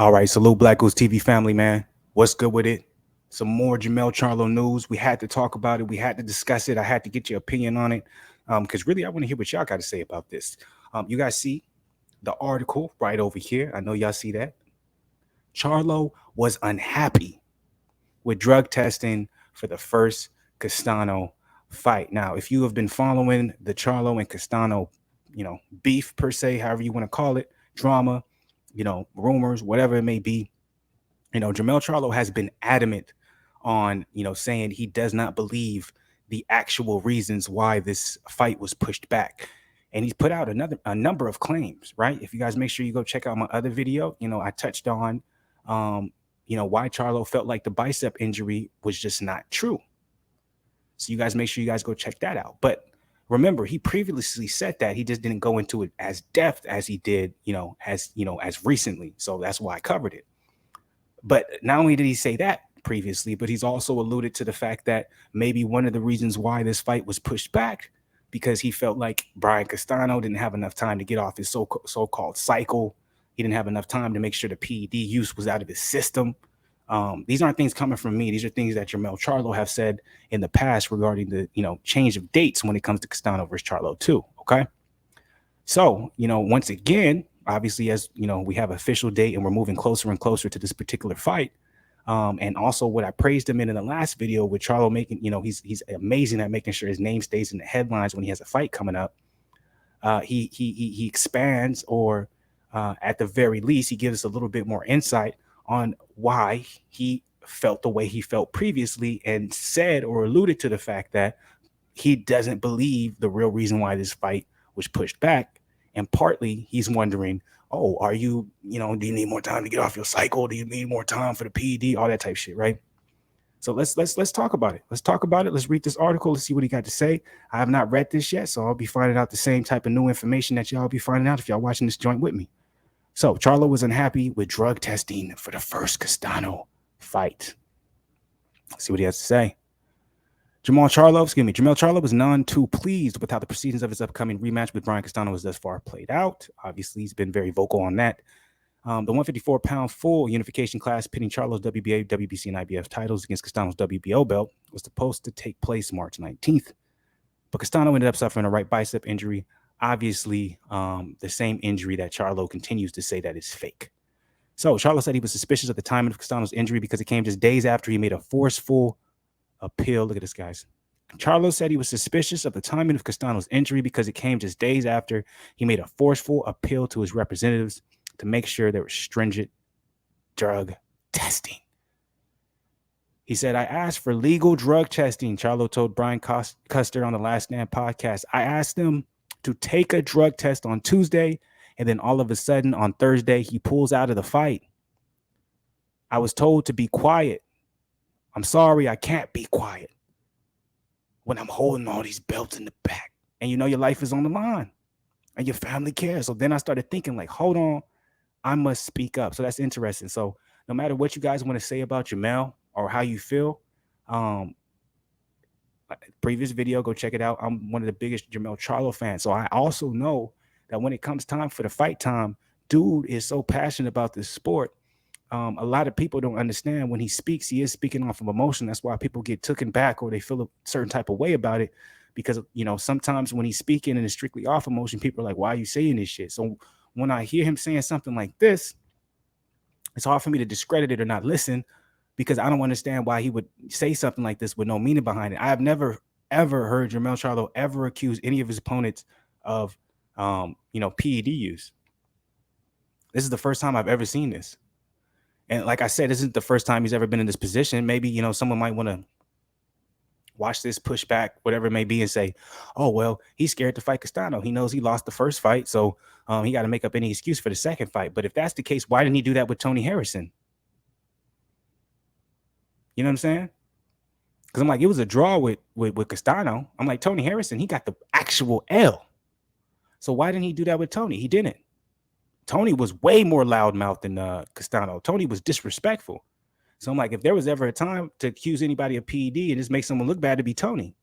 All right, salute BlakGooseTV family, man. What's good with it? Some more Charlo news. We had to talk about it. We had to discuss it. I had to get your opinion on it because really I want to hear what y'all got to say about this. You guys see the article right over here. I know y'all see that. Charlo was unhappy with drug testing for the first Castano fight. Now, if you have been following the Charlo and Castano, beef per se, however you want to call it, drama, rumors, whatever it may be, Jermall Charlo has been adamant on, saying he does not believe the actual reasons why this fight was pushed back. And he's put out a number of claims, right? If you guys make sure you go check out my other video, I touched on, why Charlo felt like the bicep injury was just not true. So you guys make sure you guys go check that out. But remember, he previously said that he just didn't go into it as depth as he did, as recently. So that's why I covered it. But not only did he say that previously, but he's also alluded to the fact that maybe one of the reasons why this fight was pushed back because he felt like Brian Castano didn't have enough time to get off his so-called cycle. He didn't have enough time to make sure the PED use was out of his system. These aren't things coming from me. These are things that Jermall Charlo have said in the past regarding the, change of dates when it comes to Castano versus Charlo too. Okay. So, once again, obviously, as we have official date and we're moving closer and closer to this particular fight. And also what I praised him in the last video with Charlo making, he's amazing at making sure his name stays in the headlines when he has a fight coming up. He expands, or at the very least, he gives us a little bit more insight on why he felt the way he felt previously, and said or alluded to the fact that he doesn't believe the real reason why this fight was pushed back. And partly he's wondering, oh, are you, do you need more time to get off your cycle? Do you need more time for the PED? All that type of shit, right? So let's talk about it. Let's talk about it. Let's read this article. Let's see what he got to say. I have not read this yet, so I'll be finding out the same type of new information that y'all be finding out if y'all watching this joint with me. So Charlo was unhappy with drug testing for the first Castano fight. Let's see what he has to say. Jermall Charlo was none too pleased with how the proceedings of his upcoming rematch with Brian Castano was thus far played out. Obviously, he's been very vocal on that. The 154-pound full unification class pitting Charlo's WBA, WBC, and IBF titles against Castano's WBO belt was supposed to take place March 19th. But Castano ended up suffering a right bicep injury, obviously the same injury that Charlo continues to say that is fake. So Charlo said he was suspicious of the timing of Castano's injury because it came just days after he made a forceful appeal. Look at this, guys. Charlo said he was suspicious of the timing of Castano's injury because it came just days after he made a forceful appeal to his representatives to make sure there was stringent drug testing. He said, I asked for legal drug testing, Charlo told Brian Custer on the Last Stand podcast. I asked him to take a drug test on Tuesday, and then all of a sudden on Thursday, he pulls out of the fight. I was told to be quiet. I'm sorry, I can't be quiet when I'm holding all these belts in the back. And your life is on the line and your family cares. So then I started thinking like, hold on, I must speak up. So that's interesting. So no matter what you guys want to say about Jermall or how you feel, previous video, go check it out. I'm one of the biggest Jermall Charlo fans. So I also know that when it comes time for the fight time, dude is so passionate about this sport. A lot of people don't understand when he speaks, he is speaking off of emotion. That's why people get taken back or they feel a certain type of way about it. Because, sometimes when he's speaking and it's strictly off emotion, people are like, why are you saying this shit? So when I hear him saying something like this, it's hard for me to discredit it or not listen, because I don't understand why he would say something like this with no meaning behind it. I have never, ever heard Jermall Charlo ever accuse any of his opponents of, PED use. This is the first time I've ever seen this. And like I said, this isn't the first time he's ever been in this position. Maybe, someone might want to watch this, push back, whatever it may be, and say, oh, well, he's scared to fight Castano. He knows he lost the first fight, so he got to make up any excuse for the second fight. But if that's the case, why didn't he do that with Tony Harrison? You know what I'm saying? Because I'm like, it was a draw with Castano. I'm like, Tony Harrison, he got the actual L. So why didn't he do that with Tony? He didn't. Tony was way more loudmouth than Castano. Tony was disrespectful. So I'm like, if there was ever a time to accuse anybody of PED and just make someone look bad, to be Tony.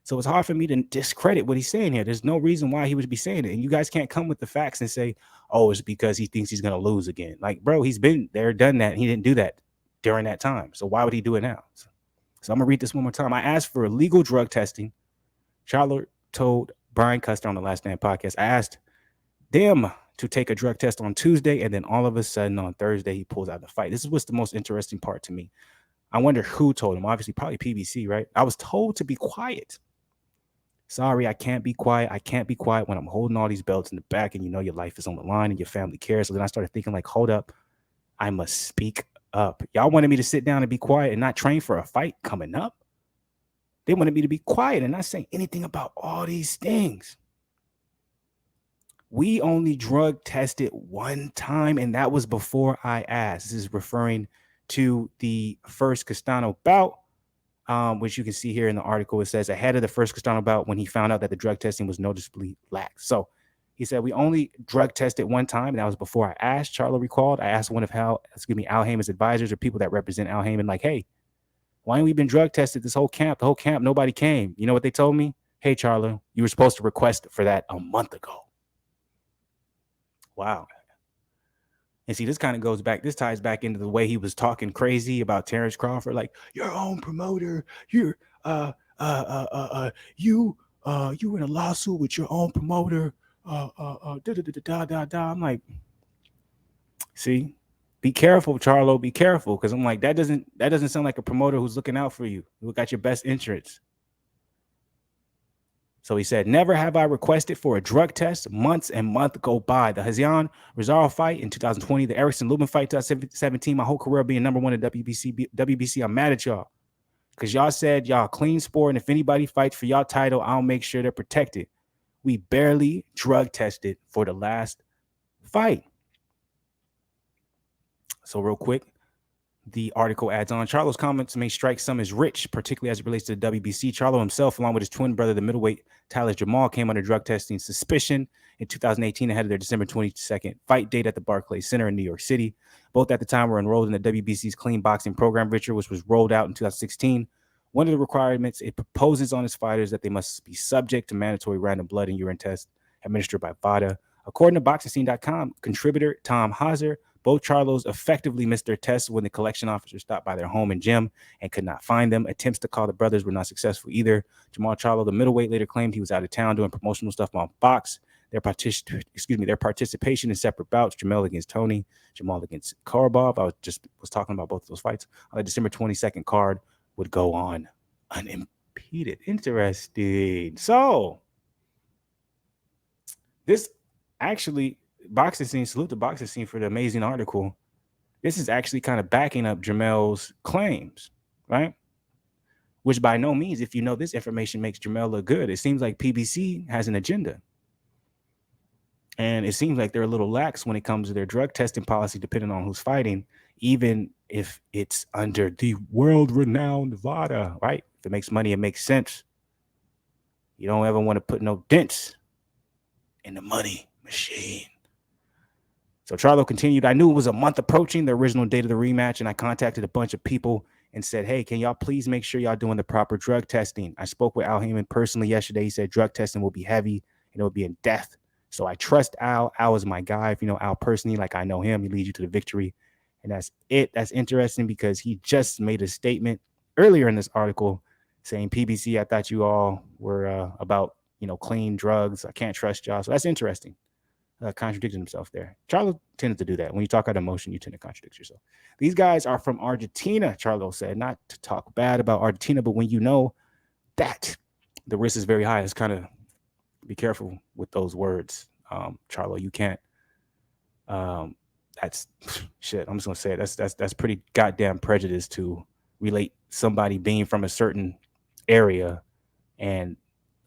So it's hard for me to discredit what he's saying here. There's no reason why he would be saying it. And you guys can't come with the facts and say, oh, it's because he thinks he's going to lose again. Like, bro, he's been there, done that. And he didn't do that during that time. So why would he do it now? So I'm going to read this one more time. I asked for illegal drug testing. Charlo told Brian Custer on the Last Stand podcast, I asked them to take a drug test on Tuesday, and then all of a sudden on Thursday, he pulls out the fight. This is what's the most interesting part to me. I wonder who told him. Obviously, probably PBC, right? I was told to be quiet. Sorry, I can't be quiet. I can't be quiet when I'm holding all these belts in the back and you know your life is on the line and your family cares. So then I started thinking like, hold up, I must speak up. Y'all wanted me to sit down and be quiet and not train for a fight coming up. They wanted me to be quiet and not say anything about all these things. We only drug tested one time, and that was before I asked. This is referring to the first Castano bout, which you can see here in the article. It says ahead of the first Castano bout when he found out that the drug testing was noticeably lax. So he said, we only drug tested one time, and that was before I asked. Charlo recalled. I asked one of Al Heyman's advisors or people that represent Al Heyman, like, hey, why ain't we been drug tested this whole camp? The whole camp, nobody came. You know what they told me? Hey, Charlo, you were supposed to request for that a month ago. Wow. And see, this kind of goes back, this ties back into the way he was talking crazy about Terrence Crawford, like your own promoter, you in a lawsuit with your own promoter, I'm like, see, be careful, Charlo, be careful, because I'm like, that doesn't sound like a promoter who's looking out for you, who got your best interests. So he said, never have I requested for a drug test. Months and months go by. The Hazian Rizal fight in 2020, the Erickson Lubin fight 2017, my whole career being number one in WBC, I'm mad at y'all. Because y'all said y'all clean sport, and if anybody fights for y'all title, I'll make sure they're protected. We barely drug tested for the last fight. So real quick, the article adds on, Charlo's comments may strike some as rich, particularly as it relates to the WBC. Charlo himself, along with his twin brother, the middleweight Tyler Jermall, came under drug testing suspicion in 2018 ahead of their December 22nd fight date at the Barclays Center in New York City. Both at the time were enrolled in the WBC's clean boxing program, Richard, which was rolled out in 2016. One of the requirements it proposes on its fighters that they must be subject to mandatory random blood and urine tests administered by VADA. According to BoxingScene.com contributor Tom Hauser, both Charlos effectively missed their tests when the collection officer stopped by their home and gym and could not find them. Attempts to call the brothers were not successful either. Jermall Charlo, the middleweight, later claimed he was out of town doing promotional stuff on Fox. Their participation in separate bouts, Jermall against Tony, Jermall against Karbov, I was talking about both of those fights, on the December 22nd card would go on unimpeded. Interesting. So this actually, Boxing Scene, salute to Boxing Scene for the amazing article. This is actually kind of backing up Jermell's claims, right? Which by no means, if you know this information, makes Jermall look good. It seems like PBC has an agenda. And it seems like they're a little lax when it comes to their drug testing policy, depending on who's fighting, even if it's under the world-renowned VADA, right? If it makes money, it makes sense. You don't ever want to put no dents in the money machine. So Charlo continued, I knew it was a month approaching the original date of the rematch, and I contacted a bunch of people and said, hey, can y'all please make sure y'all doing the proper drug testing? I spoke with Al Heyman personally yesterday. He said drug testing will be heavy and it will be in depth. So I trust Al. Al is my guy. If you know Al personally, like I know him, he leads you to the victory. And that's it. That's interesting because he just made a statement earlier in this article saying, PBC, I thought you all were about, clean drugs. I can't trust y'all. So that's interesting. Contradicting himself there. Charlo tended to do that. When you talk out of emotion, you tend to contradict yourself. These guys are from Argentina, Charlo said. Not to talk bad about Argentina, but when you know that the risk is very high, it's kind of be careful with those words, Charlo. You can't. That's shit. I'm just gonna say it. That's pretty goddamn prejudice to relate somebody being from a certain area and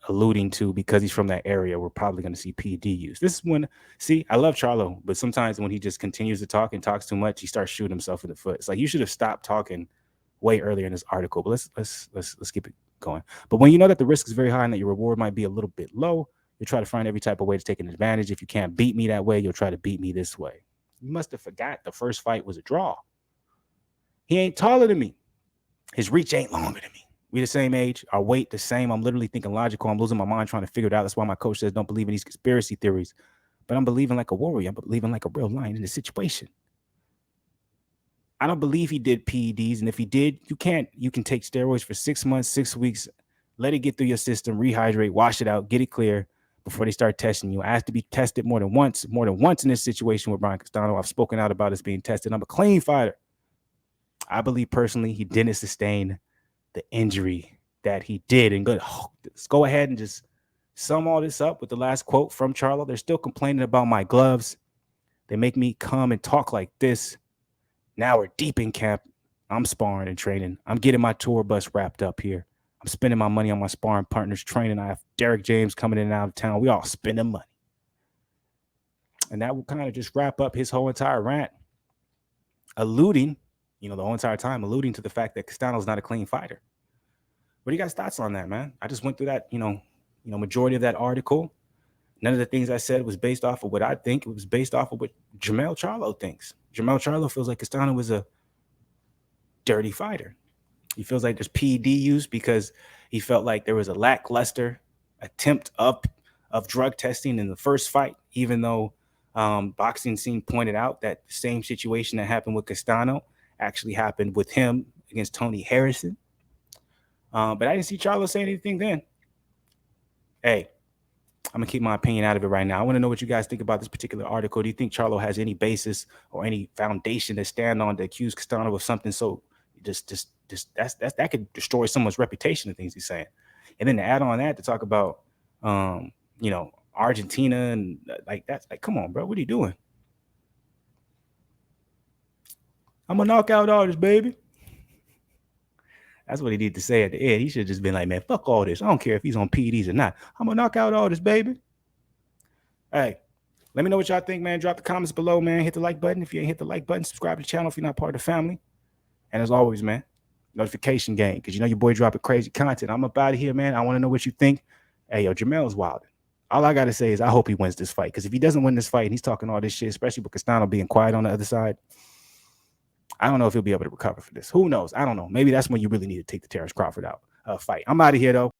alluding to because he's from that area, we're probably going to see PD use. This is when, see, I love Charlo, but sometimes when he just continues to talk and talks too much, he starts shooting himself in the foot. It's like you should have stopped talking way earlier in this article. But let's keep it going. But when you know that the risk is very high and that your reward might be a little bit low, you try to find every type of way to take an advantage. If you can't beat me that way, you'll try to beat me this way. You must have forgot the first fight was a draw. He ain't taller than me. His reach ain't longer than me. We the same age, our weight the same. I'm literally thinking logical. I'm losing my mind trying to figure it out. That's why my coach says don't believe in these conspiracy theories. But I'm believing like a warrior. I'm believing like a real lion in the situation. I don't believe he did PEDs. And if he did, you can take steroids for 6 months, 6 weeks, let it get through your system, rehydrate, wash it out, get it clear before they start testing you. I asked to be tested more than once in this situation with Brian Castano. I've spoken out about us being tested. I'm a clean fighter. I believe personally he didn't sustain the injury that he did. And let's go ahead and just sum all this up with the last quote from Charlo. They're still complaining about my gloves. They make me come and talk like this. Now we're deep in camp. I'm sparring and training. I'm getting my tour bus wrapped up here. I'm spending my money on my sparring partners training. I have Derek James coming in and out of town. We all spending money. And that will kind of just wrap up his whole entire rant, alluding, the whole entire time, alluding to the fact that Castano's not a clean fighter. What do you guys' thoughts on that, man? I just went through that, majority of that article. None of the things I said was based off of what I think. It was based off of what Jermall Charlo thinks. Jermall Charlo feels like Castano was a dirty fighter. He feels like there's PED use because he felt like there was a lackluster attempt of drug testing in the first fight, even though boxing scene pointed out that the same situation that happened with Castano actually happened with him against Tony Harrison. But I didn't see Charlo say anything then. Hey, I'm going to keep my opinion out of it right now. I want to know what you guys think about this particular article. Do you think Charlo has any basis or any foundation to stand on to accuse Castano of something so that could destroy someone's reputation, the things he's saying? And then to add on that, to talk about, Argentina and that's like, come on, bro, what are you doing? I'm a knockout artist, baby. That's what he needed to say at the end. He should have just been like, man, fuck all this. I don't care if he's on PEDs or not. I'm a knockout artist, baby. Hey, let me know what y'all think, man. Drop the comments below, man. Hit the like button. If you ain't hit the like button, subscribe to the channel if you're not part of the family. And as always, man, notification gang, because your boy dropping crazy content. I'm up out of here, man. I want to know what you think. Hey, yo, Jermall's wild. All I got to say is I hope he wins this fight, because if he doesn't win this fight and he's talking all this shit, especially with Castano being quiet on the other side, I don't know if he'll be able to recover for this. Who knows? I don't know. Maybe that's when you really need to take the Terrence Crawford out fight. I'm out of here, though.